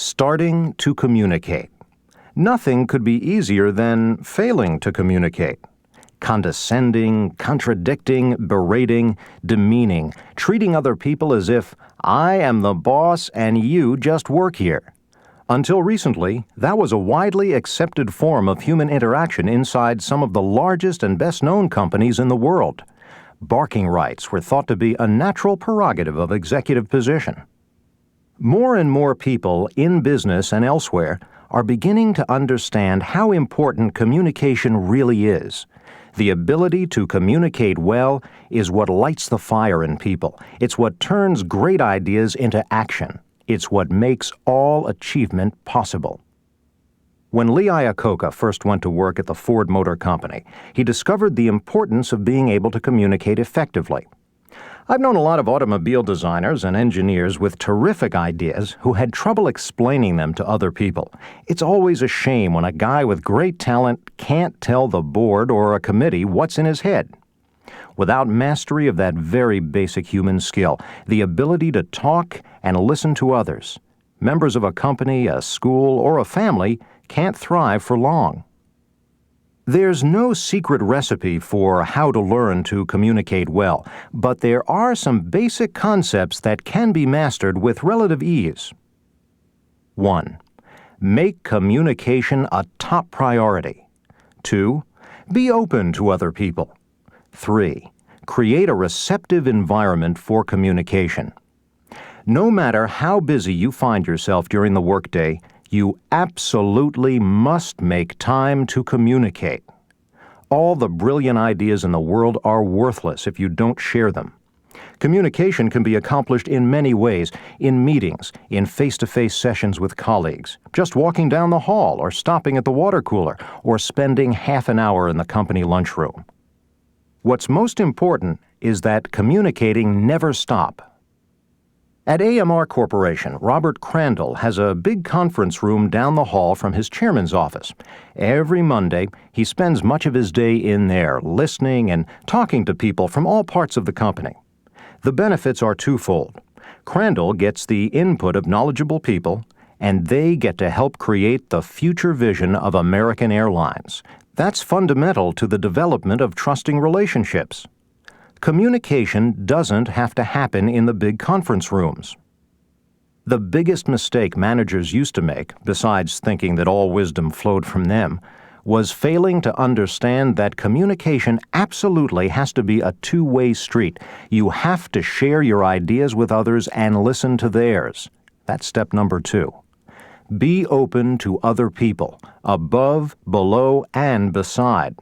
Starting to communicate. Nothing could be easier than failing to communicate. Condescending, contradicting, berating, demeaning, treating other people as if I am the boss and you just work here. Until recently, that was a widely accepted form of human interaction inside some of the largest and best-known companies in the world. Barking rights were thought to be a natural prerogative of executive position. More and more people in business and elsewhere are beginning to understand how important communication really is. The ability to communicate well is what lights the fire in people. It's what turns great ideas into action. It's what makes all achievement possible. When Lee Iacocca first went to work at the Ford Motor Company, he discovered the importance of being able to communicate effectively. I've known a lot of automobile designers and engineers with terrific ideas who had trouble explaining them to other people. It's always a shame when a guy with great talent can't tell the board or a committee what's in his head. Without mastery of that very basic human skill, the ability to talk and listen to others, members of a company, a school, or a family can't thrive for long. There's no secret recipe for how to learn to communicate well, but there are some basic concepts that can be mastered with relative ease. 1. Make communication a top priority. 2. Be open to other people. 3. Create a receptive environment for communication. No matter how busy you find yourself during the workday, you absolutely must make time to communicate. All the brilliant ideas in the world are worthless if you don't share them. Communication can be accomplished in many ways, in meetings, in face-to-face sessions with colleagues, just walking down the hall or stopping at the water cooler, or spending half an hour in the company lunchroom. What's most important is that communicating never stop. At AMR Corporation, Robert Crandall has a big conference room down the hall from his chairman's office. Every Monday, he spends much of his day in there, listening and talking to people from all parts of the company. The benefits are twofold. Crandall gets the input of knowledgeable people, and they get to help create the future vision of American Airlines. That's fundamental to the development of trusting relationships. Communication doesn't have to happen in the big conference rooms. The biggest mistake managers used to make, besides thinking that all wisdom flowed from them, was failing to understand that communication absolutely has to be a two-way street. You have to share your ideas with others and listen to theirs. That's step number 2. Be open to other people, above, below, and beside.